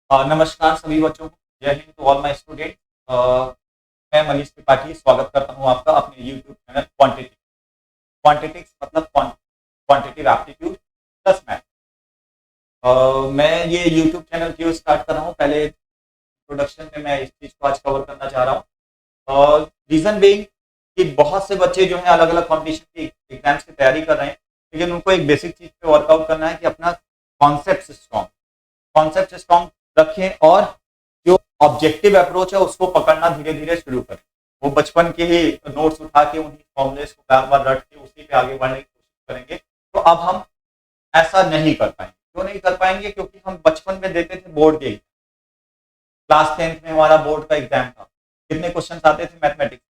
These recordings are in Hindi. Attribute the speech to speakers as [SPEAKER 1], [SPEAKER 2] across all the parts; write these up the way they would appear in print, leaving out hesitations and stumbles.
[SPEAKER 1] नमस्कार सभी बच्चों को। जय हिंद टू ऑल माय स्टूडेंट। मैं मनीष त्रिपाठी स्वागत करता हूं आपका अपने यूट्यूब चैनल क्वांटिटिक्स मतलब क्वांटिटिव एप्टीट्यूड प्लस मैथ। मैं ये यूट्यूब चैनल क्यों स्टार्ट कर रहा हूँ, पहले इंट्रोडक्शन में मैं इस चीज को आज कवर करना चाह रहा हूँ। रीजन बीइंग कि बहुत से बच्चे जो हैं अलग अलग कॉम्पिटिशन की एग्जाम्स की तैयारी कर रहे हैं, लेकिन उनको एक बेसिक चीज पे वर्कआउट करना है कि अपना कॉन्सेप्ट स्ट्रॉन्ग रखें और जो ऑब्जेक्टिव अप्रोच है उसको पकड़ना धीरे धीरे शुरू करें। वो बचपन के ही नोट्स उठा के उन्हीं फॉर्मुलेस को बार बार रट के उसी पे आगे बढ़ने की कोशिश करेंगे तो अब हम ऐसा नहीं कर पाएंगे। क्यों नहीं कर पाएंगे? क्योंकि हम बचपन में देते थे बोर्ड के एग्जाम। क्लास 10th में हमारा बोर्ड का एग्जाम था। कितने क्वेश्चन आते थे मैथमेटिक्स?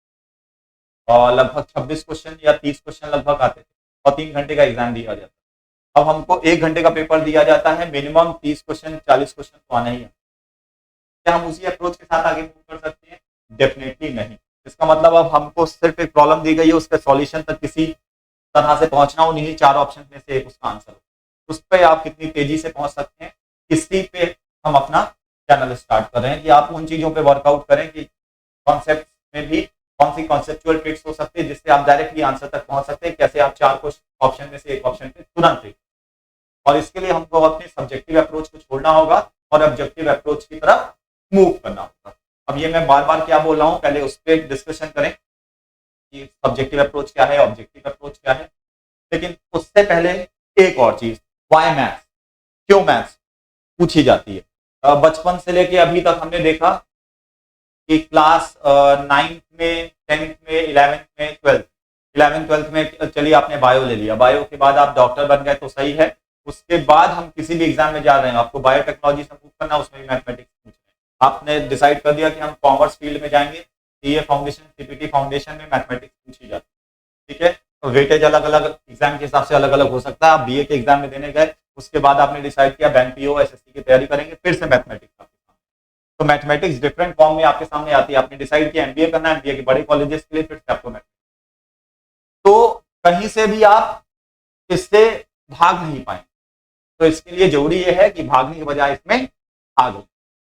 [SPEAKER 1] और लगभग 26 क्वेश्चन या 30 क्वेश्चन लगभग आते थे और 3 घंटे का एग्जाम दिया जाता। अब हमको 1 घंटे का पेपर दिया जाता है, मिनिमम 30 क्वेश्चन 40 क्वेश्चन तो आना ही है। क्या हम उसी अप्रोच के साथ आगे मूव कर सकते हैं? डेफिनेटली नहीं। इसका मतलब अब हमको सिर्फ एक प्रॉब्लम दी गई है, उसके सॉल्यूशन तक किसी तरह से पहुंचना, उन्हीं 4 ऑप्शन में से एक उसका आंसर हो। उस पर आप कितनी तेजी से पहुंच सकते हैं, इसी पे हम अपना चैनल स्टार्ट कर रहे हैं कि आप उन चीजों पे वर्कआउट करें कि कॉन्सेप्ट में भी कौन सी कॉन्सेप्चुअल ट्रिक्स हो सकती है जिससे आप डायरेक्टली आंसर तक पहुंच सकते हैं, कैसे आप 4 ऑप्शन में से एक ऑप्शन पे तुरंत। और इसके लिए हमको अपने सब्जेक्टिव अप्रोच को छोड़ना होगा और ऑब्जेक्टिव अप्रोच की तरफ मूव करना होगा। अब ये मैं बार बार क्या बोल रहा हूँ, पहले उस पर डिस्कशन करें कि सब्जेक्टिव अप्रोच क्या है, ऑब्जेक्टिव अप्रोच क्या है। लेकिन उससे पहले एक और चीज, वाई मैथ्स, क्यों मैथ्स पूछी जाती है। बचपन से लेके अभी तक हमने देखा कि क्लास 9th में, 10th में, 11th में, 12th में चलिए आपने बायो ले लिया, बायो के बाद आप डॉक्टर बन गए तो सही है। उसके बाद हम किसी भी एग्जाम में जा रहे हैं, आपको बायोटेक्नोलॉजी से मूव करना, उसमें भी मैथमेटिक्स पूछ रहे हैं। आपने डिसाइड कर दिया कि हम कॉमर्स फील्ड में जाएंगे, सीए फाउंडेशन, सीपीटी फाउंडेशन में मैथमेटिक्स पूछी जाती है। ठीक है, तो वेटेज अलग अलग एग्जाम के हिसाब से अलग अलग हो सकता है। आप बीए के एग्जाम में देने गए, उसके बाद आपने डिसाइड किया बैंक पीओ एसएससी की तैयारी करेंगे, फिर से मैथमेटिक्स आपके सामने। तो मैथमेटिक्स डिफरेंट फॉर्म में आपके सामने आती है। आपने डिसाइड किया एमबीए करना है, एमबीए के बड़े कॉलेजेस के लिए, फिर से आपको मैथमेटिक्स। तो कहीं से भी आप इससे भाग नहीं पाएंगे। तो इसके लिए जरूरी यह है कि भागने के बजाय इसमें भाग लो।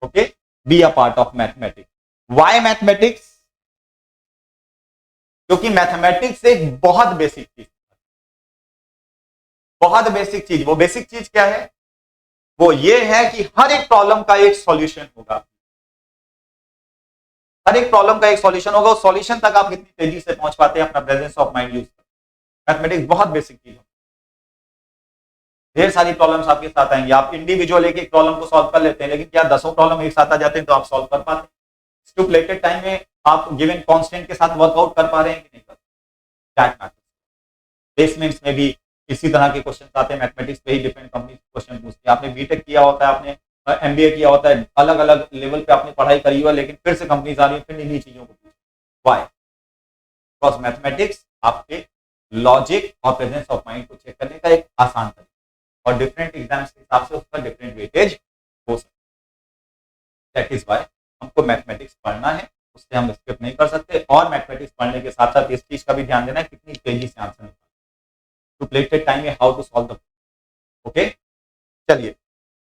[SPEAKER 1] Okay, be a part of mathematics. Why mathematics? क्योंकि मैथमेटिक्स एक बहुत बेसिक चीज, बहुत बेसिक चीज। वो बेसिक चीज क्या है? वो ये है कि हर एक प्रॉब्लम का एक सॉल्यूशन होगा, हर एक प्रॉब्लम का एक सॉल्यूशन होगा। उस सॉल्यूशन तक आप कितनी तेजी से पहुंच पाते हैं, अपना प्रेजेंस ऑफ माइंड यूज कर। मैथमेटिक्स बहुत बेसिक चीज है। ढेर सारी प्रॉब्लम्स आपके साथ आएंगी, आप इंडिविजुअल एक एक प्रॉब्लम को सॉल्व कर लेते हैं, लेकिन क्या 10 प्रॉब्लम एक साथ आ जाते हैं तो आप सॉल्व कर पाते हैं? स्टुपलेटेड टाइम में आप गिवन कांस्टेंट के साथ वर्कआउट कर पा रहे हैं कि नहीं कर? That matters. प्लेसमेंट्स में भी इसी तरह के क्वेश्चन आते हैं, मैथमेटिक्स पे ही डिफरेंट कंपनी क्वेश्चन पूछती है। आपने बीटेक किया होता है, आपने एमबीए किया होता है, अलग अलग लेवल पे आपने पढ़ाई करी हुआ, लेकिन फिर से कंपनीज आ रही है, फिर इन्हीं चीजों को पूछ। व्हाई? बिकॉज मैथमेटिक्स आपके लॉजिक और प्रेजेंस ऑफ माइंड को चेक करने का एक आसान तरीका, और डिफरेंट एग्जाम्स के हिसाब से उसका डिफरेंट वेटेज हो सकता है। दैट इज व्हाई हमको मैथमेटिक्स पढ़ना है, उससे हम स्किप नहीं कर सकते। और मैथमेटिक्स पढ़ने के साथ साथ इस चीज का भी ध्यान देना है कितनी तेजी से आंसर निकालना, टू प्लेटेड टाइम में how to solve the. Okay, चलिए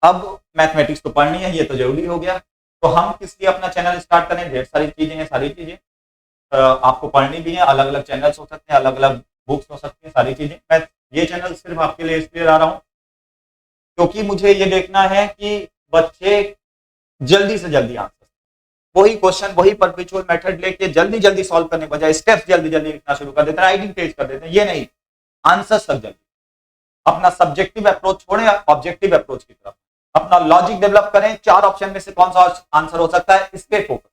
[SPEAKER 1] अब मैथमेटिक्स तो पढ़नी है, ये तो जरूरी हो गया। तो हम किस लिए अपना चैनल स्टार्ट करें? ढेर सारी चीजें हैं, सारी चीजें आपको पढ़नी भी है। अलग अलग चैनल्स हो सकते हैं, अलग अलग बुक्स हो सकती हैं, सारी चीजें। मैं ये चैनल सिर्फ आपके लिए इसलिए ला रहा हूँ क्योंकि मुझे ये देखना है कि बच्चे जल्दी से जल्दी आंसर, वही क्वेश्चन, वही परपेचुअल मेथड लेके जल्दी जल्दी सॉल्व करने बजाय स्टेप्स जल्दी जल्दी लिखना शुरू कर देते हैं, राइटिंग तेज कर देते हैं। ये नहीं, आंसर तक जल्दी। अपना सब्जेक्टिव अप्रोच छोड़ें, ऑब्जेक्टिव अप्रोच की तरफ अपना लॉजिक डेवलप करें। 4 ऑप्शन में से कौन सा आंसर हो सकता है, इस पे फोकस।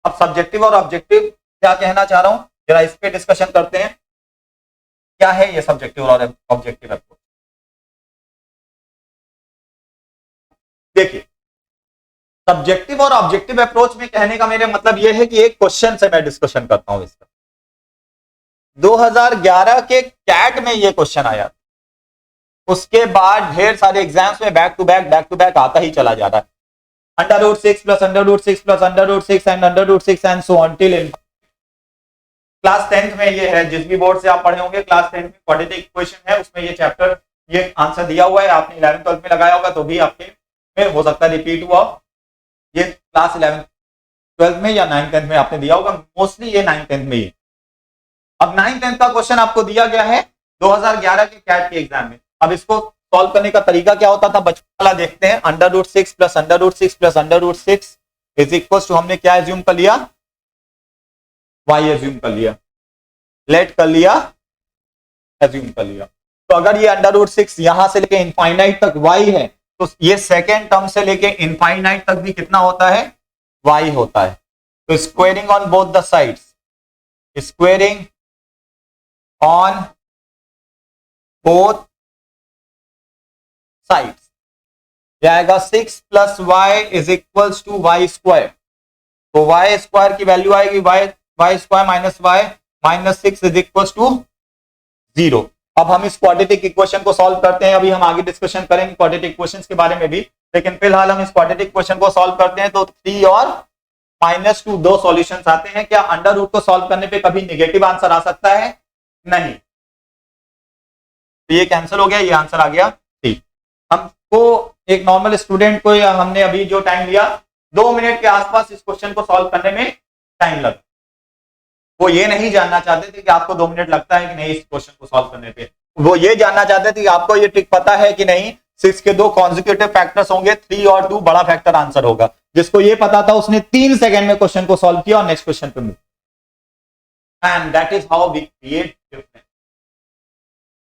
[SPEAKER 1] अब सब्जेक्टिव और ऑब्जेक्टिव क्या कहना चाह रहा हूं, जरा इस पे डिस्कशन करते हैं। क्या है ये सब्जेक्टिव और ऑब्जेक्टिव अप्रोच? देखिए, सब्जेक्टिव और ऑब्जेक्टिव अप्रोच में कहने का मेरे मतलब यह है कि एक क्वेश्चन से मैं डिस्कशन करता हूं इसका। 2011 के कैट में ये क्वेश्चन आया, उसके बाद ढेर सारे एग्जाम्स में बैक टू बैक आता ही चला जा रहा है। √6 + √6 + √6 and √6 and so on till in. Class 10th में ये है, जिस भी बोर्ड से आप पढ़े होंगे, क्लास 10th में क्वाड्रेटिक इक्वेशन है, उसमें ये चैप्टर, ये आंसर दिया हुआ है। आपने 11th 12th में लगाया होगा तो भी आपके में हो सकता है रिपीट हुआ, ये क्लास 11 12 में या 9 10 में आपने दिया होगा, मोस्टली ये 9 10 में ही। अब 9 10 का क्वेश्चन आपको दिया गया है 2011 के कैट के एग्जाम में। अब इसको सॉल्व करने का तरीका क्या होता था, बचपन वाला देखते हैं। √6 plus √6 plus √6 is equal to, हमने क्या एज्यूम कर लिया, y एज्यूम कर लिया, लेट कर लिया, एज्यूम कर लिया। तो अगर ये √6 यहां से लेके इनफाइनाइट तक y है, तो ये सेकेंड टर्म से लेके इनफाइनाइट तक भी कितना होता है, y होता है। तो squaring on both the sides, squaring on both sides जाएगा 6 plus y is equal to y square. तो y स्क्वायर की वैल्यू आएगी y square minus y minus 6 is equal to 0। अब हम इस क्वाड्रेटिक इक्वेशन को सॉल्व करते हैं। अभी हम आगे डिस्कशन करेंगे क्वाड्रेटिक इक्वेशंस के बारे में भी, लेकिन फिलहाल हम इस क्वाड्रेटिक इक्वेशन को सॉल्व करते हैं। तो 3 और -2 दो सॉल्यूशंस आते हैं। क्या अंडर रूट को सॉल्व करने पे कभी नेगेटिव आंसर आ सकता है, नहीं। तो ये कैंसिल हो गया, ये आंसर आ गया ठीक। हमको एक नॉर्मल स्टूडेंट को, या हमने अभी जो टाइम लिया 2 मिनट के आसपास इस क्वेश्चन को सॉल्व करने में टाइम लगा। वो ये नहीं जानना चाहते थे कि आपको 2 मिनट लगता है कि नहीं इस क्वेश्चन को सॉल्व करने पे, वो ये जानना चाहते थे कि आपको ये ट्रिक पता है कि नहीं 6 के 2 कॉन्जिक्यूटिव फैक्टर्स होंगे, 3 और 2 बड़ा फैक्टर आंसर होगा। जिसको ये पता था उसने 3 सेकंड में क्वेश्चन को सॉल्व किया और नेक्स्ट क्वेश्चन पे move. And that is how we create difference.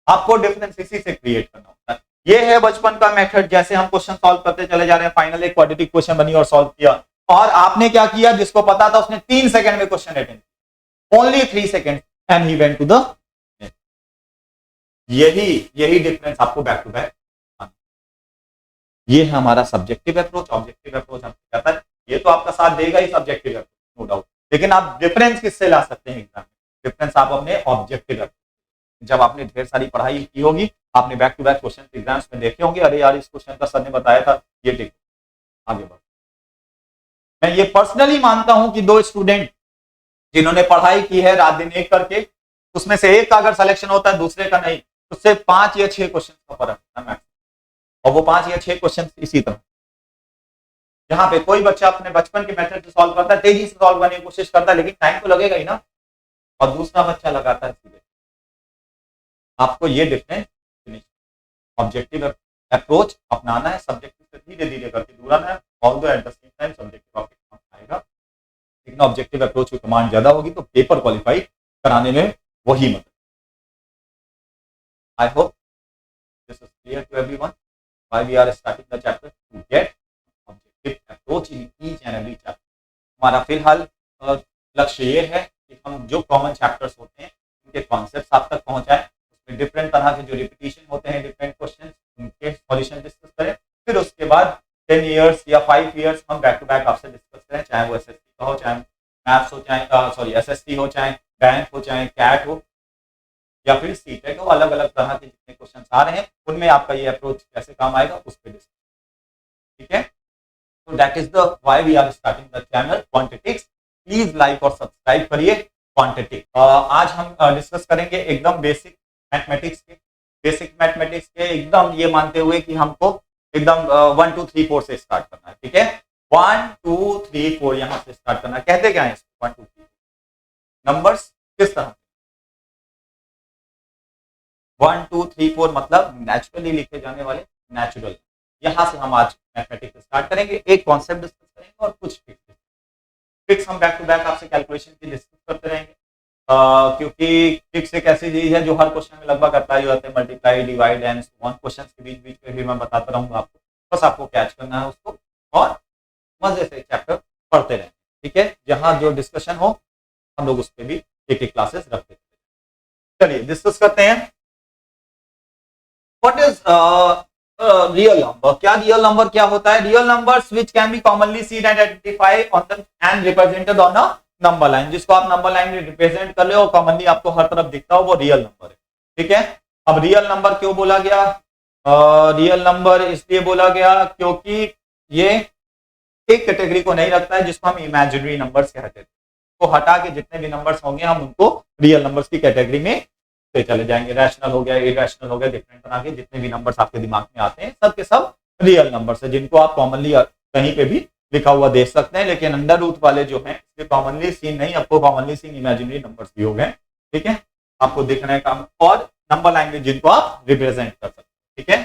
[SPEAKER 1] आपको डिफरेंस इसी से क्रिएट करना होता है। ये है बचपन का मेथड, जैसे हम क्वेश्चन सॉल्व करते चले जा रहे हैं। फाइनली एक क्वाड्रेटिक क्वेश्चन बनी और सॉल्व किया, और आपने क्या किया, जिसको पता था उसने 3 सेकंड में question attend, only 3 second, and he went to the. यही डिफरेंस आपको बैक टू बैक। ये है हमारा सब्जेक्टिव अप्रोच। ऑब्जेक्टिव अप्रोच हम कहता है ये तो आपका साथ देगा ही सब्जेक्टिव अप्रोच, नो डाउट, लेकिन आप डिफरेंस किससे ला सकते हैं एग्जाम में, डिफरेंस आप अपने ऑब्जेक्टिव अप्रोच। जब आपने ढेर सारी पढ़ाई की होगी, आपने back to back question exams में देखे होंगे, अरे यार इस क्वेश्चन का सर ने बताया था, ये ठीक, आगे बढ़। मैं ये पर्सनली मानता हूं कि 2 स्टूडेंट जिन्होंने पढ़ाई की है रात दिन एक करके, उसमें से एक का अगर सिलेक्शन होता है दूसरे का नहीं, उससे 5 या 6 क्वेश्चन का फर्क है, और वो 5 या 6 क्वेश्चन इसी तरह। जहां पे कोई बच्चा अपने बचपन के मेथड से सॉल्व करता है, तेजी से सॉल्व करने की कोशिश करता है, लेकिन टाइम तो लगेगा ही ना, और दूसरा बच्चा लगाता है सीधे। आपको ये डिफरेंस ऑब्जेक्टिव अप्रोच अपनाना है, सब्जेक्टिव से धीरे धीरे करके दूर आना है। Although at the same time subjective आपके काम आएगा, लेकिन ऑब्जेक्टिव अप्रोच की कमांड ज्यादा होगी तो पेपर क्वालिफाई कराने में वही मदद। I hope this is clear to everyone why we are starting the chapter to get objective approach in each and every chapter. हमारा फिलहाल लक्ष्य ये है कि हम जो कॉमन चैप्टर्स होते हैं उनके कॉन्सेप्ट्स आप तक पहुंचाएं, उसमें डिफरेंट तरह के जो रिपीटिशन होते हैं, डिफरेंट क्वेश्चंस, उनके सॉल्यूशन डिस्कस करें। फिर उसके बाद 10 इयर्स या 5 इयर्स हम बैक टू बैक आपसे डिस्कस करें, चाहे वो एसएससी का हो, चाहे मैथ्स हो, चाहे एसएससी हो, चाहे बैंक हो, चाहे कैट हो, या फिर सीटेट हो। अलग अलग तरह के जितने क्वेश्चन आ रहे हैं उनमें आपका ये अप्रोच कैसे काम आएगा उस पर डिस्कस, ठीक है। तो that is the why we are starting the channel Quantitics. Please like और सब्सक्राइब करिए क्वांटिटिक्स। आज हम डिस्कस करेंगे एकदम बेसिक मैथमेटिक्स के एकदम ये मानते हुए कि हमको एकदम 1 2 3 4 से स्टार्ट करना है, ठीक है। 1 2 3 4 यहां से स्टार्ट करना है। कहते क्या है इसको 1 2 3 नंबर्स किस तरह 1 2 3 4 मतलब नेचुरली लिखे जाने वाले नेचुरल। यहां से हम आज मैथमेटिक्स स्टार्ट करेंगे, एक कॉन्सेप्ट डिस्कस करेंगे और कुछ ट्रिक्स हम बैक टू बैक आपसे कैलकुलेशन की डिस्कस करते रहेंगे। क्योंकि ट्रिक्स एक ऐसी चीज है जो हर क्वेश्चन में लगभग अप्लाई होते हैं, multiply, divide and so on. Question के बीच बीच में भी मैं बताता रहूंगा आपको, बस आपको कैच करना है उसको और मजे से चैप्टर पढ़ते रहें, ठीक है। जहां जो डिस्कशन हो हम लोग उस पर भी एक एक क्लासेस रखते हैं। चलिए डिस्कस करते हैं। What is real number? क्या रियल नंबर क्या होता है? Real numbers which can be commonly seen and identify on the end represented on a number line. जिसको आप नंबर लाइन में रिप्रेजेंट कर ले और कॉमनली आपको हर तरफ दिखता हो, वो रियल नंबर है, ठीक है। अब रियल नंबर क्यों बोला गया? रियल नंबर इसलिए बोला गया क्योंकि ये एक कैटेगरी को नहीं रखता है जिसको हम इमेजिनरी नंबर्स कहते थे। तो हटा के जितने भी नंबर्स होंगे हम उनको रियल नंबर्स की कैटेगरी में से चले जाएंगे। रैशनल हो गया, इरेशनल हो गया, डिफरेंट तरह के जितने भी नंबर्स आपके दिमाग में आते हैं सब के सब रियल नंबर्स है जिनको आप कॉमनली कहीं पे भी लिखा हुआ देख सकते हैं, लेकिन अंडर रूट वाले जो हैं इसके कॉमनली सीन नहीं, आपको कॉमनली सीन इमेजिनरी नंबर्स भी हो गए, ठीक है, आपको दिखने का, और नंबर लैंग्वेज जिनको आप रिप्रेजेंट कर सकते हैं, ठीक है।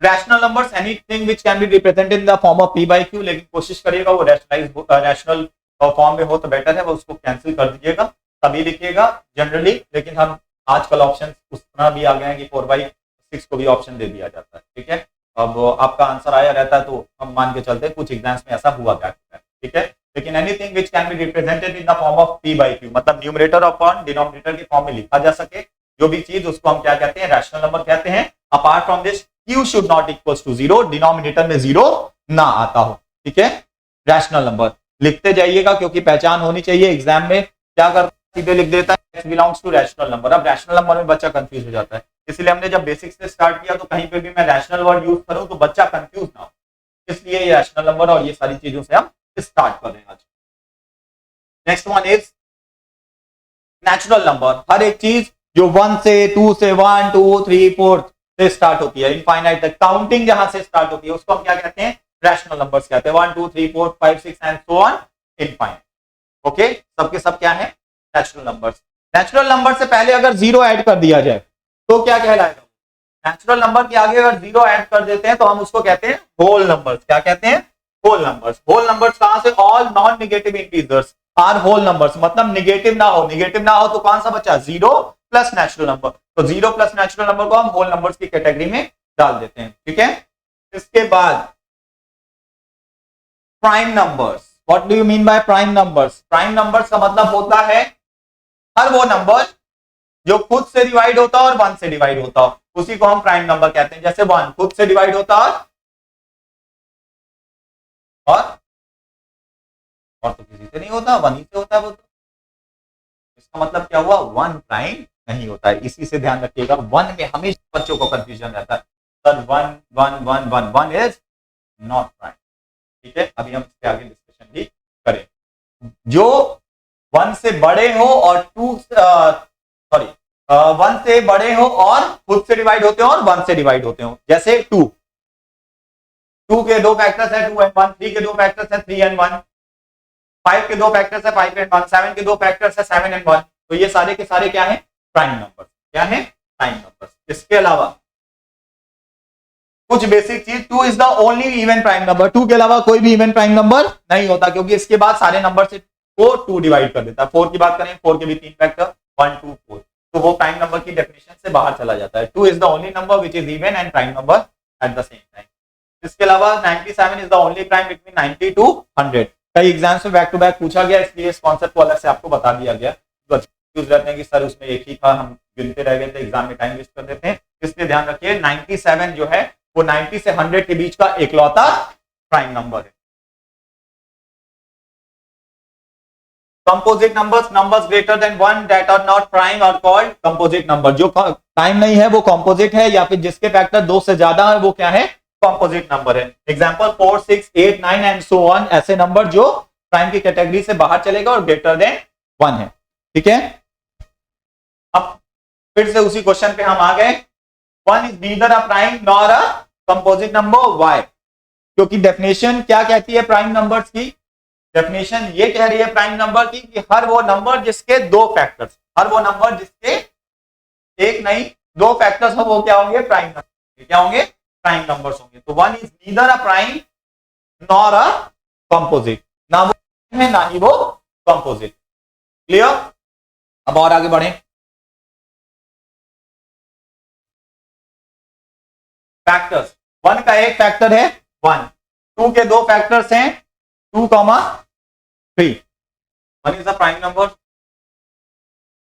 [SPEAKER 1] Rational numbers anything which can be represented in the form of p by q, लेकिन कोशिश करिएगा वो रैशनल फॉर्म में हो तो बेटर है, वो उसको कैंसिल कर दीजिएगा, तभी लिखिएगा जनरली, लेकिन हम आजकल ऑप्शन उस तरह भी आ गए हैं कि 4/6 को भी ऑप्शन दे दिया जाता है, ठीक है। अब आपका आंसर आया रहता है तो हम मान के चलते हैं कुछ एग्जाम्स में ऐसा हुआ करता है, ठीक है। लेकिन anything which can be represented in the form of p by q, मतलब न्यूमरेटर अपॉन डिनोमिनेटर के फॉर्म में लिखा जा सके जो भी चीज, उसको हम क्या कहते हैं, रैशनल नंबर कहते हैं। Apart from this q should not equals to 0, denominator में 0 ना आता हो, ठीक है। रैशनल नंबर लिखते जाइएगा क्योंकि पहचान होनी चाहिए, एग्जाम में क्या करता है सीधे लिख देता है x belongs to rational number. अब रैशनल नंबर में बच्चा कंफ्यूज हो जाता है, इसलिए हमने जब बेसिक से स्टार्ट किया तो कहीं पे भी मैं रैशनल वर्ड यूज करूं तो बच्चा कंफ्यूज ना हो, इसलिए ये रैशनल नंबर और ये सारी चीजों से हम स्टार्ट कर रहे हैं आज। Next one is natural number, हर एक चीज जो 1 से 2 से 1 2 3 4 से स्टार्ट होती है, इनफाइनाइट तक काउंटिंग जहां से स्टार्ट होती है उसको हम क्या कहते हैं, रैशनल नंबर्स कहते हैं। 1 2 3 4 5 6 and so on infinite, okay, सबके सब क्या है, नेचुरल नंबर्स। नेचुरल नंबर से पहले अगर 0 ऐड कर दिया जाए तो क्या कहलाएगा, नेचुरल नंबर के आगे अगर 0 ऐड कर देते हैं तो हम उसको कहते हैं होल नंबर्स। क्या कहते हैं, होल नंबर्स। होल नंबर्स कहां से, all non negative integers are whole numbers, मतलब नेगेटिव ना हो, नेगेटिव ना हो तो कौन सा बचा, 0 प्लस नेचुरल नंबर, तो 0 प्लस नेचुरल नंबर को हम होल नंबर्स की कैटेगरी में डाल देते हैं, ठीक है। इसके बाद prime numbers, what do you mean by prime numbers, prime numbers का मतलब होता है हर वो नंबर जो खुद से डिवाइड होता है और 1 से डिवाइड होता है, उसी को हम प्राइम नंबर कहते हैं। जैसे 1 खुद से डिवाइड होता है और तो किसी से नहीं होता, 1 ही से होता है वो, तो इसका मतलब क्या हुआ, 1 प्राइम नहीं होता है। इसी से ध्यान रखिएगा, 1 में हमेशा बच्चों को कंफ्यूजन रहता है, सर 1 1 1 1 1 इज नॉट प्राइम, ठीक है। अभी हम इसके आगे डिस्कशन भी करें। जो 1 से बड़े हो और 1 से बड़े हो और खुद से डिवाइड होते हो और 1 से डिवाइड होते हो, जैसे 2 के 2 फैक्टर्स है 2 and 1, 3 के 2 फैक्टर्स है 3 and 1, 5 के 2 फैक्टर्स है 5 and 1, 7 के 2 फैक्टर्स है 7 and 1, तो ये सारे के सारे क्या है, प्राइम नंबर, क्या है, प्राइम नंबर। इसके अलावा कुछ बेसिक चीज, 2 is the only even prime number, 2 के अलावा कोई भी इवन प्राइम नंबर नहीं होता, क्योंकि इसके बाद सारे नंबर से को 2 डिवाइड कर देता है। 4 की बात करें, 4 के भी 3 फैक्टर 1 2 4, तो वो प्राइम नंबर की डेफिनेशन से बाहर चला जाता है। 2 is the only number which is even and prime number at the same time. इसके अलावा 97 is the only prime between 90 to 100। कई एग्जाम्स में बैक टू बैक पूछा गया, इसलिए इस कॉन्सेप्ट को अलग से आपको बता दिया गया। तो कंफ्यूज रहते हैं कि सर उसमें एक ही था, हम गिनते रह गए थे, एग्जाम में टाइम वेस्ट कर देते हैं, इसलिए ध्यान रखिए 97 जो है वो 90 से 100 के बीच का इकलौता प्राइम नंबर है। Composite numbers, numbers greater than 1 that are not prime are called composite number. जो प्राइम नहीं है वो कंपोजिट है, या फिर जिसके फैक्टर 2 से ज्यादा है वो क्या है, कंपोजिट नंबर है। एग्जांपल 4 6 8 9 एंड सो ऑन, ऐसे नंबर जो प्राइम की कैटेगरी से बाहर चलेगा और ग्रेटर देन 1 है, ठीक है। अब फिर से उसी क्वेश्चन पे हम आ गए, 1 is neither a prime nor a composite number, why, क्योंकि डेफिनेशन क्या कहती है प्राइम नंबर्स की, डेफिनेशन ये कह रही है प्राइम नंबर की कि हर वो नंबर जिसके 2 फैक्टर्स, हर वो नंबर जिसके एक नहीं 2 फैक्टर्स हो वो क्या होंगे, प्राइम नंबर, क्या होंगे, प्राइम नंबर्स होंगे। तो 1 is neither a prime nor a composite, ना वो है ना ही वो कंपोजिट, क्लियर। अब और आगे बढ़े, फैक्टर्स, 1 का एक फैक्टर है 1, 2 के 2 फैक्टर्स हैं 2, 3, 1 is a prime number,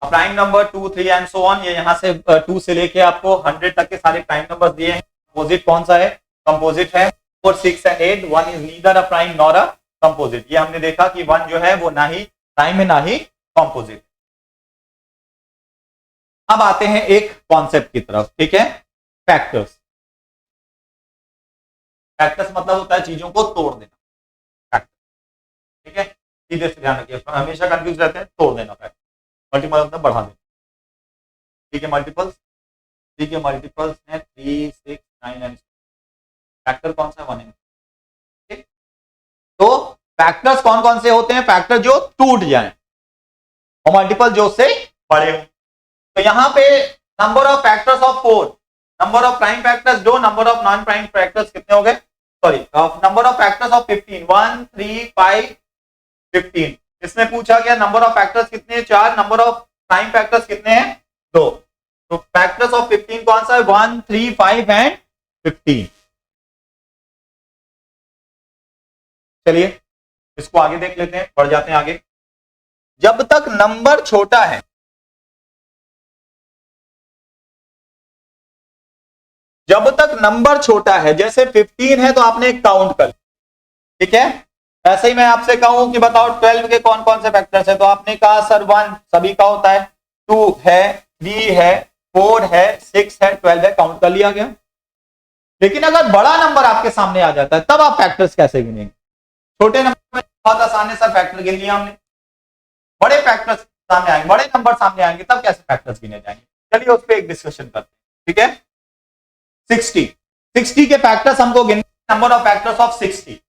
[SPEAKER 1] prime number 2 3 and so on, ये यहां से 2 से लेके आपको 100 तक के सारे प्राइम नंबर्स दिए हैं। कंपोजिट कौन सा है, कंपोजिट है 4 6 and 8, 1 is neither a prime nor a composite. ये हमने देखा कि 1 जो है वो ना ही प्राइम है ना ही कंपोजिट। अब आते हैं एक कॉन्सेप्ट की तरफ, ठीक है, फैक्टर्स। फैक्टर्स मतलब होता है चीजों को तोड़ देना, फैक्टर, ठीक है, सीधे से ध्यान रखिए, हमेशा कंफ्यूज रहते हैं, तोड़ देना फैक्टर, मल्टीपल मतलब बढ़ा देना, ठीक है, मल्टीपल्स 3 के मल्टीपल्स हैं 3, 6, 9 एंड फैक्टर कौन सा 1 है। तो फैक्टर्स कौन कौन से होते हैं, फैक्टर जो टूट जाएं और मल्टीपल जो से बड़े हों। तो यहां पे number of factors of 4, number of prime factors 2, number of non prime factors कितने हो गए, sorry number of factors of 15, 1, 3, 5, 15। इसमें पूछा गया नंबर ऑफ फैक्टर्स कितने हैं 4, नंबर ऑफ प्राइम फैक्टर्स कितने हैं 2। तो फैक्टर्स ऑफ 15 कौन सा है 1, 3, 5 एंड 15। चलिए इसको आगे देख लेते हैं, बढ़ जाते हैं आगे। जब तक नंबर छोटा है, जब तक नंबर छोटा है, जैसे 15 है तो आपने एक काउंट कर, ठीक है। ऐसे ही मैं आपसे कहूं कि बताओ 12 के कौन कौन से फैक्टर्स है, तो आपने कहा सर 1 सभी का होता है, 2 है, 3 है, 4 है, 6 है, 12 है, काउंट कर लिया गया। लेकिन अगर बड़ा नंबर आपके सामने आ जाता है तब आप फैक्टर्स कैसे गिनेंगे। छोटे नंबर में बहुत आसान है सर, फैक्टर गिन लिया हमने। बड़े फैक्टर्स सामने आएंगे, बड़े नंबर सामने आएंगे तब कैसे फैक्टर्स गिने जाएंगे। चलिए उस पर एक डिस्कशन करते हैं, ठीक है। 60 के फैक्टर्स हमको गिनने, नंबर ऑफ फैक्टर्स ऑफ 60।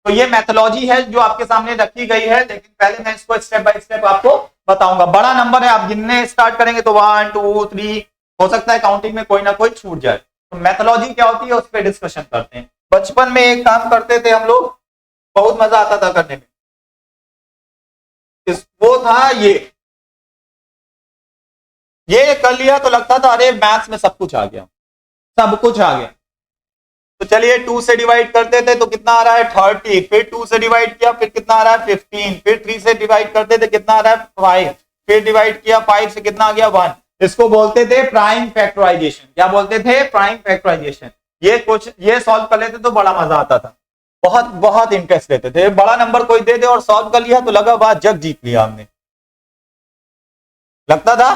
[SPEAKER 1] तो ये मैथोलॉजी है जो आपके सामने रखी गई है, लेकिन पहले मैं इसको स्टेप बाय स्टेप आपको बताऊंगा। बड़ा नंबर है, आप गिनने स्टार्ट करेंगे तो 1, 2, 3 हो सकता है काउंटिंग में कोई ना कोई छूट जाए। तो मैथोलॉजी क्या होती है उस पर डिस्कशन करते हैं। बचपन में एक काम करते थे हम लोग, बहुत मजा आता था करने में, वो था ये कर लिया तो लगता था अरे मैथ्स में सब कुछ आ गया, सब कुछ आ गया। तो चलिए 2 से डिवाइड करते थे तो कितना आ रहा है 30, फिर 2 से डिवाइड किया फिर कितना आ रहा है 15, फिर 3 से डिवाइड करते थे कितना आ रहा है 5, फिर डिवाइड किया 5 से कितना आ गया 1। इसको बोलते थे प्राइम फैक्टराइजेशन। क्या बोलते थे, प्राइम फैक्टराइजेशन। ये सॉल्व कर लेते तो बड़ा मजा आता था, बहुत बहुत इंटरेस्ट लेते थे। बड़ा नंबर कोई दे दे और सॉल्व कर लिया तो लगा बात जग जीत लिया हमने, लगता था।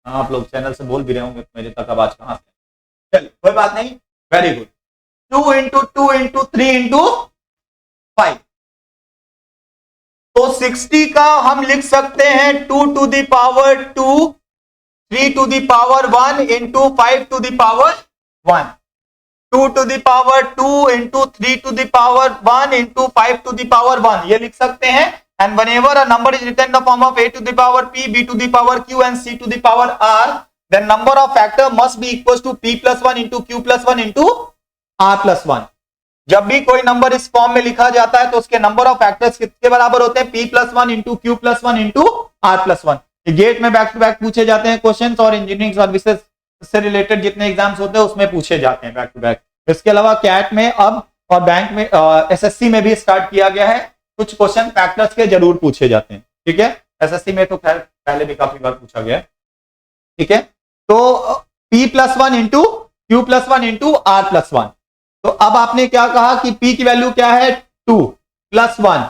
[SPEAKER 1] आप लोग चैनल से बोल भी रहे होंगे मेरे तक आवाज कहां से, चल कोई बात नहीं, very good. 2 into 2 into 3 into 5, तो 60 का हम लिख सकते हैं 2 to the power 2, 3 to the power 1 into 5 to the power 1, 2 to the power 2 into 3 to the power 1 into 5 to the power 1, ये लिख सकते हैं। And whenever a number is written in the form of a to the power p, b to the power q and c to the power r, then number of factor must be equals to p plus 1 into q plus 1 into r plus 1। जब भी कोई नंबर इस फॉर्म में लिखा जाता है तो उसके नंबर ऑफ फैक्टर्स किसके बराबर होते हैं, p plus 1 into q plus 1 into r plus 1। Gate में बैक टू बैक पूछे जाते हैं क्वेश्चंस, और इंजीनियरिंग सर्विसेज से रिलेटेड जितने एग्जाम्स होते हैं उसमें पूछे जाते हैं बैक टू बैक। इसके अलावा कैट में अब और बैंक में एसएससी में भी स्टार्ट किया गया है, कुछ क्वेश्चन फैक्टर्स के जरूर पूछे जाते हैं, ठीक है। एसएससी में तो खैर पहले भी काफी बार पूछा गया है, ठीक है। तो p plus 1 into Q plus 1 into R plus 1। तो अब आपने क्या कहा कि p की वैल्यू क्या है 2 प्लस 1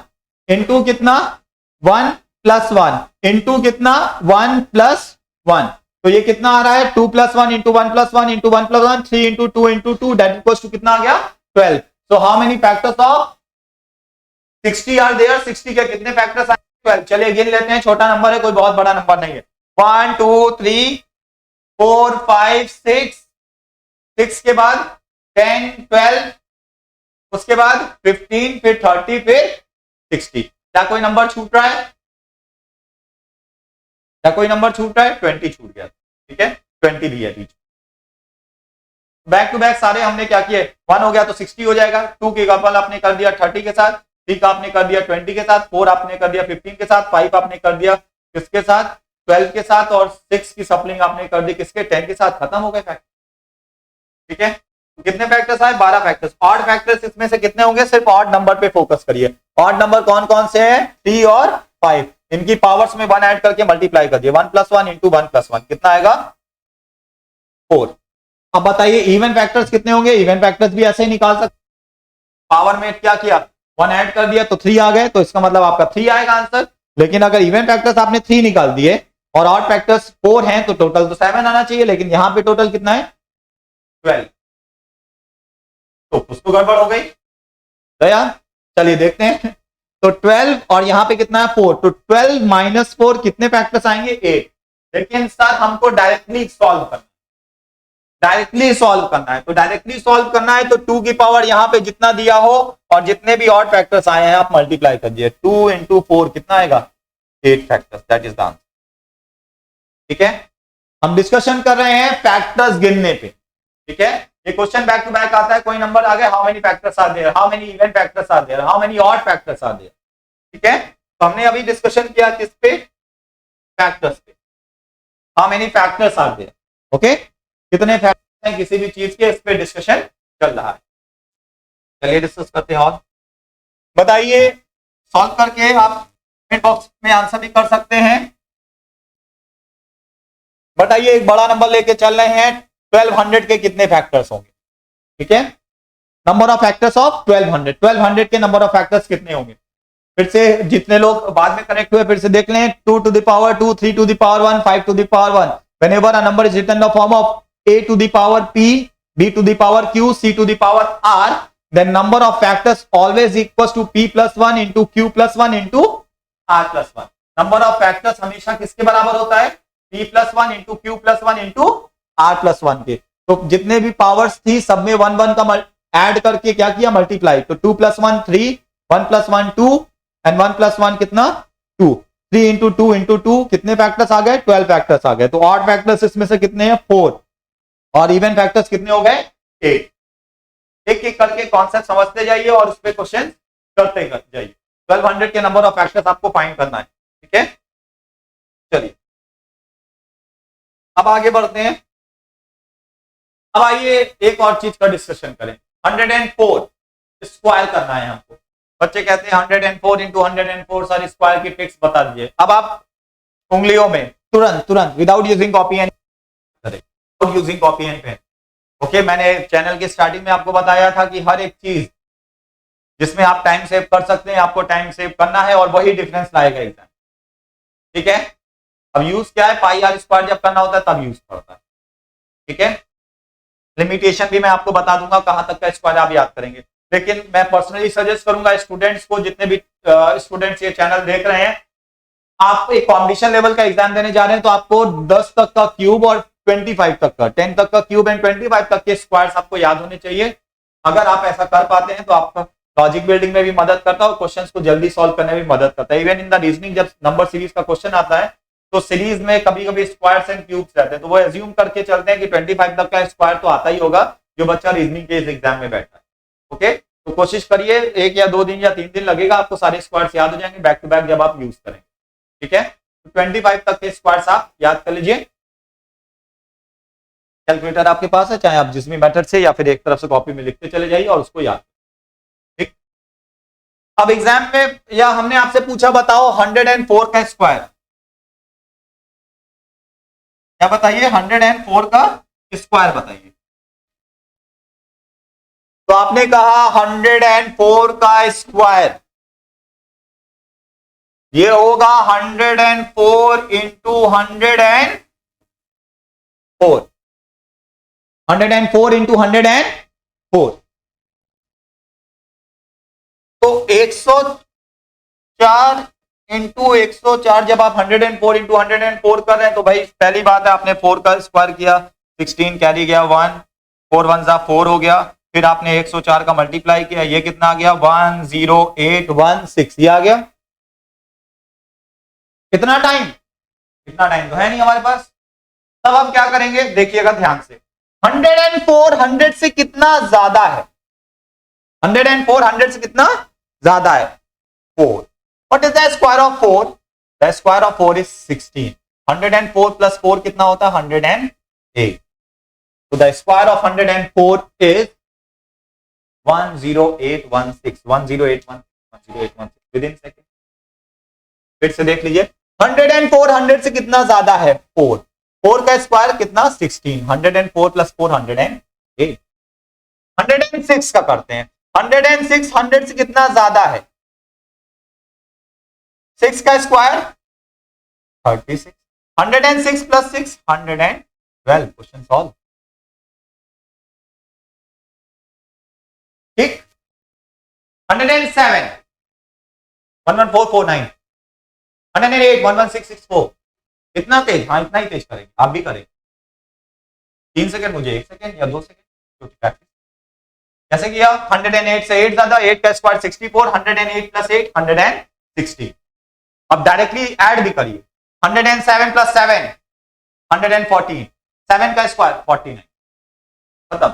[SPEAKER 1] इंटू कितना 1 प्लस 1 इंटू कितना 1 प्लस 1। तो ये कितना आ रहा है 2 plus 1 into 1 plus 1 into 1 plus 1, 3 into 2 into 2, that equals to कितना आ गया 12। So how many factors of 60 are there, 60 के कितने फैक्टर्स आए 12। चलिए गिन लेते हैं, छोटा नंबर है, कोई बहुत बड़ा नंबर नहीं है। 1 2 3 4 5 6 के बाद 10 12, उसके बाद 15, फिर 30, फिर 60। क्या कोई नंबर छूट रहा है, क्या कोई नंबर छूट रहा है, 20 छूट गया, ठीक है 20 भी है बीच। बैक टू बैक सारे हमने क्या किए, 1 हो गया तो 60 हो जाएगा, 2 की कपल आपने कर दिया 30 के साथ, 3 का आपने कर दिया 20 के साथ, 4 आपने कर दिया 15 के साथ, 5 आपने कर दिया किसके साथ 12 के साथ, और 6 की सप्लिंग आपने कर दी किसके 10 के साथ। खत्म हो गए फैक्टर, ठीक है। कितने फैक्टर्स आए 12 फैक्टर्स। ऑड फैक्टर्स इसमें से कितने होंगे, सिर्फ ऑड नंबर पे फोकस करिए। ऑड नंबर कौन कौन से हैं 3 और 5, इनकी पावर्स में 1 ऐड करके मल्टीप्लाई कर दिए, 1 प्लस 1 इंटू 1 प्लस 1 कितना आएगा 4। अब बताइए इवन फैक्टर्स कितने होंगे, इवन फैक्टर्स भी ऐसे ही निकाल सकते। पावर में क्या किया 1 ऐड कर दिया तो 3 आ गए, तो इसका मतलब आपका 3 आएगा आंसर। लेकिन अगर इवन फैक्टर्स आपने 3 निकाल दिए और ऑड फैक्टर्स 4 हैं तो टोटल तो 7 आना चाहिए, लेकिन यहां पे टोटल कितना है 12, तो कुछ तो गड़बड़ हो गई दया। चलिए देखते हैं, तो 12 और यहां पे कितना है 4, तो 12 माइनस 4 कितने फैक्टर्स आएंगे 8। लेकिन सर हमको डायरेक्टली सॉल्व करना है, डायरेक्टली सॉल्व करना है। तो डायरेक्टली सॉल्व करना है तो 2 की पावर यहाँ पे जितना दिया हो और जितने भी ऑड फैक्टर्स आए हैं आप मल्टीप्लाई कर दीजिए। 2 इंटू 4 कितना आएगा, 8 factors, that is the answer. ठीक है, हम डिस्कशन कर रहे हैं फैक्टर्स गिनने पे। ठीक है, ये क्वेश्चन बैक टू बैक आता है, कोई नंबर आ गया, how many factors are there, how many even factors are there, how many odd factors are there. ठीक है, तो हमने अभी डिस्कशन किया किस पे, फैक्टर्स पे, how many factors are there. Okay, कितने फैक्टर्स हैं किसी भी चीज के, इस पे डिस्कशन चल रहा है। चलिए डिस्कस करते हैं और बताइए, सॉल्व करके आप कमेंट बॉक्स में आंसर भी कर सकते हैं। बताइए, एक बड़ा नंबर लेके चल रहे हैं, 1200 के कितने फैक्टर्स होंगे। ठीक है, नंबर ऑफ फैक्टर्स ऑफ 1200, 1200 के नंबर ऑफ फैक्टर्स कितने होंगे। फिर से जितने लोग बाद में कनेक्ट हुए फिर से देख लें, 2 to the power 2, 3 to the power 1, 5 to the power 1। whenever a number is written in the form of a to the power p, b to the power q, c to the power r, then number of factors always equals to p plus 1 into q plus 1 into r plus 1। Number of factors हमेशा किसके बराबर होता है, p plus 1 into q plus 1 into r plus 1 के। तो जितने भी पावर्स थी सब में 1 1 का ऐड करके क्या किया, मल्टीप्लाई। तो 2 plus 1 3, 1 plus 1 2 एंड 1 plus 1 कितना 2, 3 into 2 into 2 कितने फैक्टर्स आ गए, 12 फैक्टर्स आ गए। तो ऑड फैक्टर्स इसमें से कितने हैं, 4, और इवन फैक्टर्स कितने हो गए, 8। एक एक करके कॉन्सेप्ट समझते जाइए और उस पर क्वेश्चन करते जाइए। 1200 के नंबर ऑफ फैक्टर्स आपको फाइंड करना है। ठीक है, चलिए अब आगे बढ़ते हैं। अब आइए एक और चीज का डिस्कशन करें, 104 स्क्वायर करना है हमको। बच्चे कहते हैं 104 इंटू 104 सर स्क्वायर की ट्रिक्स बता दीजिए। अब आप उंगलियों में तुरंत without using copy and without using copy and pen. Okay, मैंने चैनल की स्टार्टिंग में आपको बताया था कि हर एक चीज जिसमें आप टाइम सेव कर सकते हैं आपको टाइम सेव करना है और वही डिफरेंस लाएगा एग्जाम। ठीक है, अब यूज क्या है, पाई आर स्क्वायर जब करना होता है तब यूज पड़ता है। ठीक है, लिमिटेशन भी मैं आपको बता दूंगा कहां तक का स्क्वायर आप याद करेंगे। लेकिन मैं पर्सनली सजेस्ट करूंगा स्टूडेंट्स को, जितने भी स्टूडेंट्स ये चैनल देख रहे हैं, आप एक कॉम्पिटिशन लेवल का एग्जाम देने जा रहे हैं तो आपको 10 तक का क्यूब और 25 तक का, 10 तक का क्यूब एंड 25 तक के स्क्वायर्स आपको याद होने चाहिए। अगर आप ऐसा कर पाते हैं तो आपका लॉजिक बिल्डिंग में भी मदद करता है और क्वेश्चंस को जल्दी सॉल्व करने में भी मदद करता है। इवन इन द रीजनिंग जब नंबर सीरीज का क्वेश्चन आता है तो सीरीज में कभी कभी स्क्वायर्स एंड क्यूब्स रहते हैं, तो वो एज्यूम करके चलते हैं कि 25 तक का स्क्वायर तो आता ही होगा जो बच्चा रीजनिंग के इस एग्जाम में बैठा है। ओके, तो कोशिश करिए, 1 या 2 दिन या 3 दिन लगेगा, आपको सारे स्क्वायर्स याद हो जाएंगे बैक टू बैक जब आप यूज करेंगे। ठीक है, तो 25 तक के स्क्वायर्स आप याद कर लीजिए। कैलकुलेटर आपके पास है, चाहे आप जिस भी मेथड से या फिर एक तरफ से कॉपी में लिखते चले जाइए और उसको याद। ठीक, अब एग्जाम में या हमने आपसे पूछा बताओ 104 का स्क्वायर, क्या बताइए, 104 का स्क्वायर बताइए। तो आपने कहा 104 का स्क्वायर ये होगा 104 इंटू 104, 104 इंटू 104। तो 104 इंटू 104, जब आप 104 इंटू 104 कर रहे हैं तो भाई पहली बात है आपने 4 का स्क्वायर किया, 16 कैरी गया 1, 4 1 जा 4 हो गया, फिर आपने 104 का मल्टीप्लाई किया, ये कितना आ गया 10816, ये आ गया। कितना टाइम, इतना टाइम तो है नहीं हमारे पास। तब हम क्या करेंगे, देखिएगा ध्यान से, 104 100 से कितना ज्यादा है, 104 100 से कितना ज्यादा है, 4। What is the square of 4? The square of 4 is 16. 104 plus 4 कितना होता है, 108। So the square of 104 is 10816, 10816 within second। फिर से देख लीजिए, 104 100 से कितना ज्यादा है, 4, 4 का स्क्वायर कितना 16, 104 प्लस 4 108। 106 का करते हैं, 106 100 से कितना ज्यादा है, 6 का स्क्वायर 36, 106 प्लस 6 112। Question solve. ठीक, 107 11449, 108 11664, इतना तेज? हाँ इतना ही तेज करेंगे, आप भी करेंगे। 3 सेकंड मुझे 1 सेकंड या 2 सेकंड, क्योंकि प्रैक्टिस। कैसे किया? 108 से 8 ज्यादा, 8 का स्क्वायर 64, 108 प्लस 8 160। अब डायरेक्टली ऐड भी करिए, 107 प्लस 7 114, 7 का स्क्वायर 49। खत्म।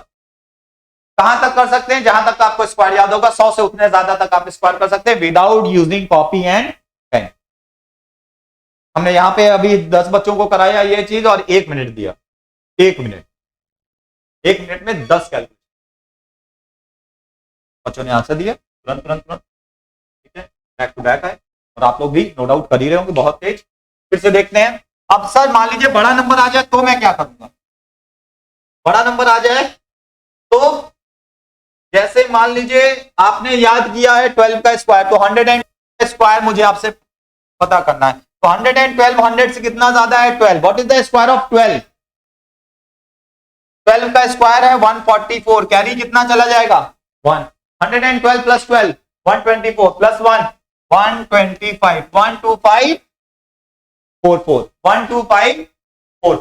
[SPEAKER 1] कहां तक कर सकते हैं? जहां तक आपको स्क्वायर याद होगा, 100 से उतने ज्यादा तक आप स्क्वायर कर सकते हैं without using copy and pen. हमने यहां पे अभी 10 बच्चों को कराया ये चीज और 1 मिनट दिया। 1 मिनट, 1 मिनट में 10 कैलकुलेशन बच्चों ने आंसर दिया तुरंत तुरंत तुरंत। ठीक है, बैक टू बैक है और आप लोग भी नो डाउट कर ही रहे होंगे बहुत तेज। फिर से देखते हैं। अब सर मान लीजिए बड़ा नंबर आ जाए तो मैं क्या करूंगा? बड़ा नंबर आ जाए तो जैसे मान लीजिए आपने याद किया है 12 का स्क्वायर, तो 100 स्क्वायर मुझे आपसे पता करना है। तो 112 100 से कितना ज्यादा है? 12। What is the square of 12? 12 का स्क्वायर है 144। कैरी कितना चला जाएगा? 1। 112 प्लस 12 124 प्लस 1 125 125 44 12544।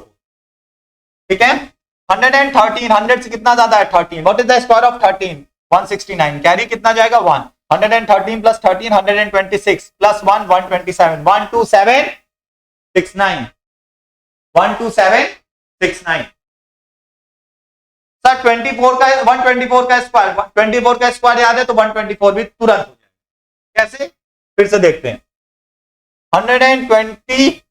[SPEAKER 1] ठीक है। 113 100 से कितना ज्यादा है? 13। What is the square of 13? 169। Carry कितना जाएगा? 1। 113 प्लस 13 126 प्लस 1 127 12769 12769। सर 24 का 124 का स्क्वायर, 24 का स्क्वायर याद है तो 124 भी तुरंत हो जाएगा। कैसे? फिर से देखते हैं। 124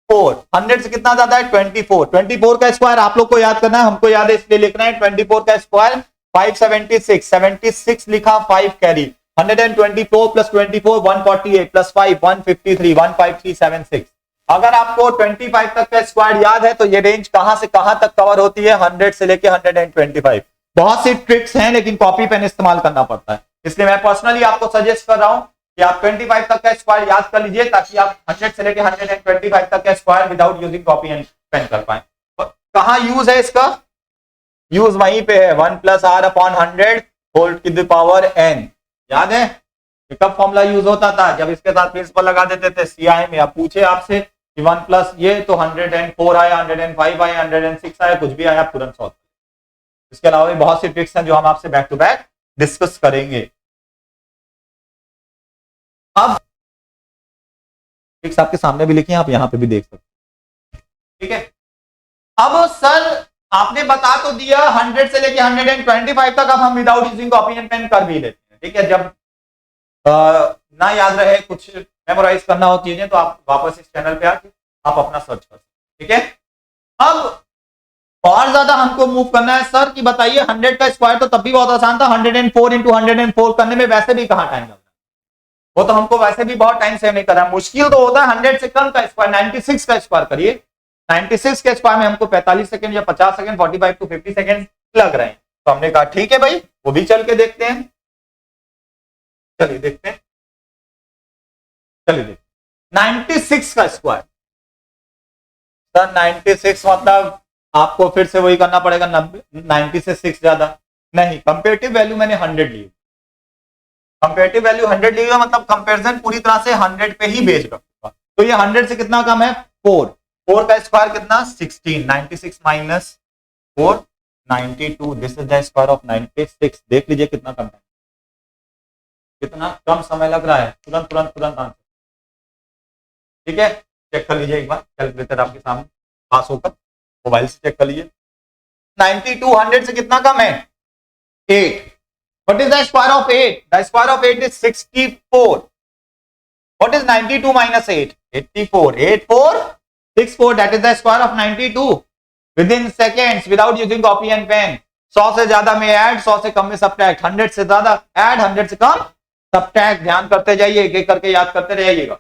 [SPEAKER 1] 100 से कितना ज्यादा है? 24। 24 का स्क्वायर आप लोग को याद करना है, हमको याद है इसलिए लिखना है। 24 का स्क्वायर 576 76 लिखा, 5 कैरी। 124 plus 24 148 plus 5 153 15376। अगर आपको 25 तक का स्क्वायर याद है तो ये रेंज कहां से कहां तक कवर होती है? 100 से लेके 125। बहुत सी ट्रिक्स हैं लेकिन कॉपी पेन इस्तेमाल करना पड़ता है, इसलिए मैं पर्सनली आपको सजेस्ट कर रहा हूं कि आप 25 तक का स्क्वायर याद कर लीजिए ताकि आप 100 से लेके 125 तक का square without using copy and pen कर पाए। कहां यूज है इसका? यूज वहीं पे है, 1 plus R upon 100 whole to the power n। याद है कब फॉर्मूला यूज होता था? जब इसके साथ प्रिंसिपल लगा देते थे सीआई में। आप पूछे आपसे कि 1 प्लस ये तो 104 आया, 105 आया, 106 आया, कुछ भी आया, आप तुरंत सॉल्व। इसके अलावा भी बहुत सी ट्रिक्स हैं जो हम आपसे बैक टू बैक डिस्कस करेंगे। अब ट्रिक्स आपके सामने भी लिखी हैं, आप यहां पे भी देख सकते हैं। ठीक है। अब सर आपने बता तो दिया 100 से लेके 125 तक, अब हम without using copy and pen कर भी लेते हैं। ठीक है। जब ना याद रहे, कुछ मेमोराइज करना हो चीजें, तो आप वापस इस चैनल पे आके आप अपना सर्च कर सकते। ठीक है। अब और ज्यादा हमको मूव करना है सर कि बताइए 100 का स्क्वायर तो तब भी बहुत आसान था, 104 इंटू 104 करने में वैसे भी कहां टाइम लगता है? वो तो हमको वैसे भी बहुत टाइम सेव नहीं कर रहा। मुश्किल तो होता है 100 से कम का स्क्वायर, 96 का स्क्वायर करिए। 96 के स्क्वायर में हमको 45 सेकंड या 50 सेकंड 45 टू 50 सेकंड लग रहे हैं। तो हमने कहा ठीक है भाई, वो भी चल के देखते हैं। चलिए देखते हैं, चलिए देखते 96 का स्क्वायर। सर 96 मतलब आपको फिर से वही करना पड़ेगा, 90 से 6 ज्यादा नहीं। कंपेरेटिव वैल्यू मैंने 100 ली, कंपेरेटिव वैल्यू 100 ली, मतलब कंपैरिजन पूरी तरह से 100 पे ही बेस्ड रखूंगा। तो ये 100 से कितना कम है? 4। 4 का स्क्वायर कितना? 16। 96 minus 4 92। This is the square of 96। देख लीजिए कितना कम है, कितना कम समय लग रहा है। तुरंत तुरंत तुरंत आंसर। ठीक है, चेक कर लीजिए एक बार, कैलकुलेटर आपके सामने पास होकर मोबाइल से चेक कर लीजिए। 92 100 से कितना कम है? 8। What is the square of 8? The square of 8 is 64. What is 92 minus 8? 84. 84 64. That is the square of 92. Within seconds, without using copy and pen. 100 से ज्यादा में ऐड, 100 से कम में सब्ट्रैक्ट, 100 से ज्यादा ऐड, 100 से कम सब्ट्रैक्ट। ध्यान करते जाइए, एक एक करके याद करते रहिएगा।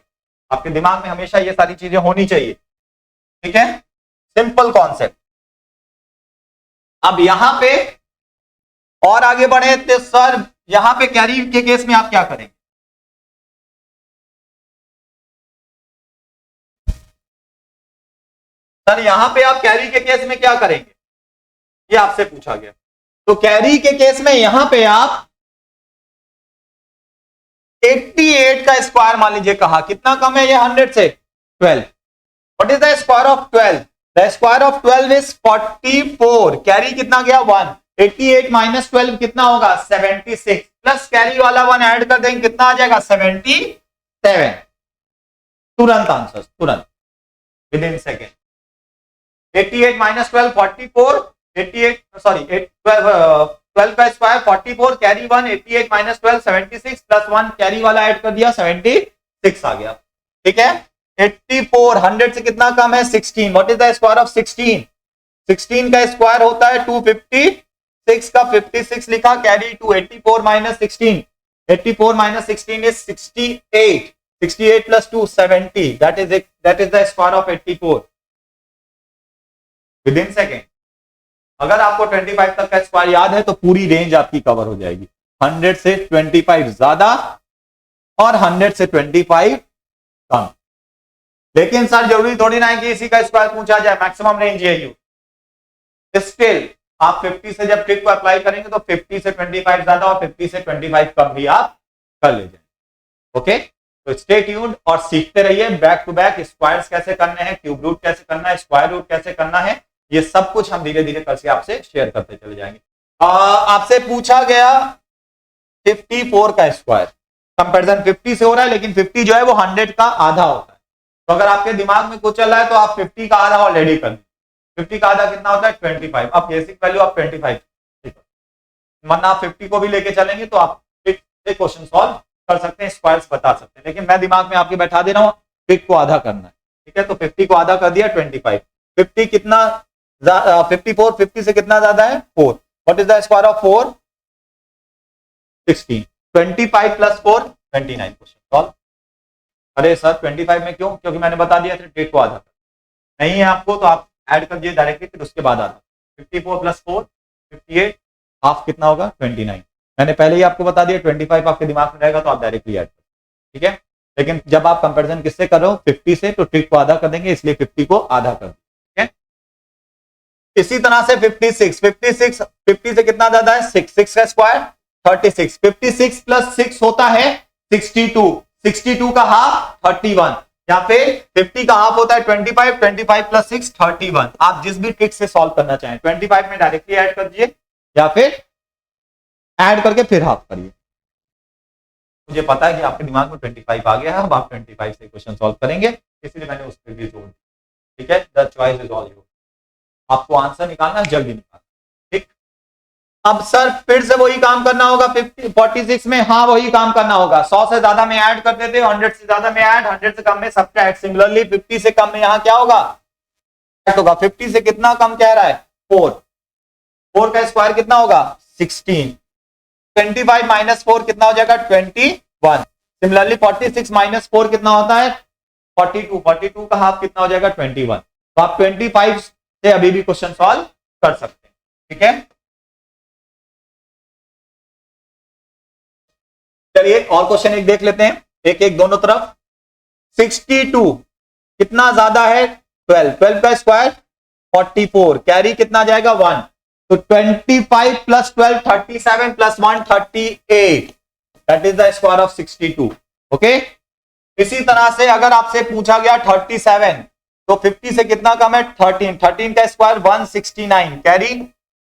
[SPEAKER 1] आपके दिमाग में हमेशा ये सारी चीजें होनी चाहिए। ठीक है, सिंपल कॉन्सेप्ट। अब यहां पे और आगे बढ़े तो सर यहां पे कैरी के केस में आप क्या करेंगे? सर यहां पे आप कैरी के केस में क्या करेंगे, ये आपसे पूछा गया। तो कैरी के केस में यहां पे आप 88 का स्क्वायर मान लीजिए कहा, कितना कम है ये 100 से? 12। What is the square of 12? The square of 12 is 44, carry कितना गया 1, 88 माइनस 12 कितना होगा 76, प्लस कैरी वाला 1 ऐड कर देंगे कितना आ जाएगा 77। तुरंत आंसर, तुरंत with in second. 88 minus 12 44, 88 sorry 12 का square 44, carry 1, 88 minus 12 76 plus 1 carry वाला ऐड कर दिया 76 आ गया। ठीक है, 84 100 से कितना कम है 16, what is the square of 16? 16 का स्क्वायर होता है 256 का 56 लिखा, carry 2, 84 minus 16, 84 minus 16 is 68, 68 plus 2 70, that is the square of 84 with in second. अगर आपको 25 तक का स्क्वायर याद है तो पूरी रेंज आपकी कवर हो जाएगी। 100 से 25 ज्यादा और 100 से 25 कम। लेकिन सर जरूरी थोड़ी ना है कि इसी का स्क्वायर पूछा जाए, मैक्सिमम रेंज यही हो। स्टिल आप 50 से जब ट्रिक को अप्लाई करेंगे तो 50 से 25 ज्यादा और 50 से 25 कम भी आप कर ले जाएंगे। ओके, तो स्टे ट्यून्ड और सीखते रहिए बैक टू बैक स्क्वायर्स कैसे करने हैं, क्यूब रूट कैसे करना है, स्क्वायर रूट कैसे करना है, ये सब कुछ हम धीरे धीरे कल से आपसे शेयर करते चले जाएंगे। आपसे पूछा गया 54 का स्क्वायर, कंपैरिजन 50 से हो रहा है लेकिन 50 जो है वो 100 का आधा होता है। तो अगर आपके दिमाग में कुछ चल रहा है तो आप 50 का आधा ऑलरेडी कर दीजिए। 50 का आधा कितना होता है 25। अब बेसिक वैल्यू आप 25, वरना आप 50 को भी लेके चलेंगे तो आप क्वेश्चन सॉल्व कर सकते हैं, स्क्वायर्स बता सकते हैं। लेकिन मैं दिमाग में आपके बैठा दे रहा हूँ 50 को आधा करना है। ठीक है, तो 50 को आधा कर दिया 25। 50 कितना 54, 50 से कितना ज्यादा है 4, what is the square of 4? 16, 25 plus 4 29, question solve. अरे सर 25 में क्यों? क्योंकि मैंने बता दिया था ट्रिक को आधा कर, नहीं है आपको तो आप ऐड कर दिए डायरेक्टली, फिर उसके बाद आधा। 54 प्लस 4 58, हाफ कितना होगा 29। मैंने पहले ही आपको बता दिया 25 आपके दिमाग में रहेगा तो आप डायरेक्टली ऐड कर। ठीक है, लेकिन जब आप कंपैरिजन किससे कर रहे हो 50 से, तो ट्रिक को आधा कर देंगे, इसलिए 50 को आधा कर। इसी तरह से 56 50 से कितना ज्यादा है 6, 6 का स्क्वायर 36, 56 प्लस 6 होता है 62, 62 का हाफ 31, या फिर 50 का हाफ होता है 25, 25 प्लस 6 31। आप जिस भी ट्रिक से सॉल्व करना चाहें 25 में डायरेक्टली ऐड कर दीजिए या फिर ऐड करके फिर हाफ करिए। मुझे पता है कि आपके दिमाग में 25 आ गया है, अब आप 25 से क्वेश्चन सॉल्व करेंगे, इसलिए मैंने उस पर भी जोड़ दिया। ठीक है, the choice is all your. आपको आंसर निकालना है, जल्दी निकालना। ठीक, अब सर फिर से वही काम करना होगा 46 में, हाँ वही काम करना होगा। 100 से ज्यादा में ऐड कर देते, 100 से ज्यादा में ऐड, 100 से कम में सब्ट्रैक्ट। सिमिलरली 50 से कम में यहाँ क्या होगा 50 से कितना कम कह रहा है 4, 4 का स्क्वायर कितना होगा 16, 25 माइनस 4 कितना हो जाएगा 21। सिमिलरली 46 माइनस 4 कितना होता है 42, 42 का हाफ कितना हो जाएगा 21। तो आप 25 से अभी भी क्वेश्चन सॉल्व कर सकते हैं। ठीक है, चलिए और क्वेश्चन एक देख लेते हैं, एक एक दोनों तरफ। 62 कितना ज्यादा है 12, 12 का स्क्वायर 44, कैरी कितना जाएगा 1, तो 25 plus 12 37 plus 1 38, that is the square of 62। Okay, इसी तरह से अगर आपसे पूछा गया 37, तो 50 से कितना कम है 13, 13 का स्क्वायर 169, कैरी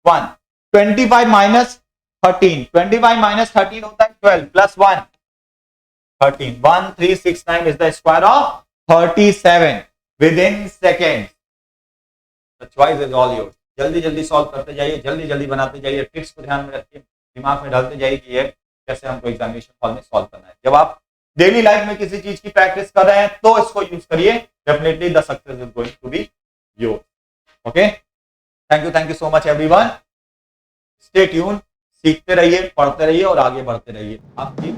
[SPEAKER 1] 1, 25 माइनस 13, 25 माइनस 13 होता है 12 plus 1 13, 1369 is the square of 37 with in second. The choice is all your. जल्दी जल्दी सॉल्व करते जाइए, जल्दी जल्दी बनाते जाइए, ट्रिक्स को ध्यान में रखिए, दिमाग में डालते जाइए कि ये कैसे हमको एग्जामिनेशन हॉल में सॉल्व करना है। जब आप डेली लाइफ में किसी चीज की प्रैक्टिस कर रहे हैं तो इसको यूज करिए, definitely the success is going to be your. Okay, thank you so much everyone. Stay tune, सीखते रहिए, पढ़ते रहिए और आगे बढ़ते रहिए। आपकी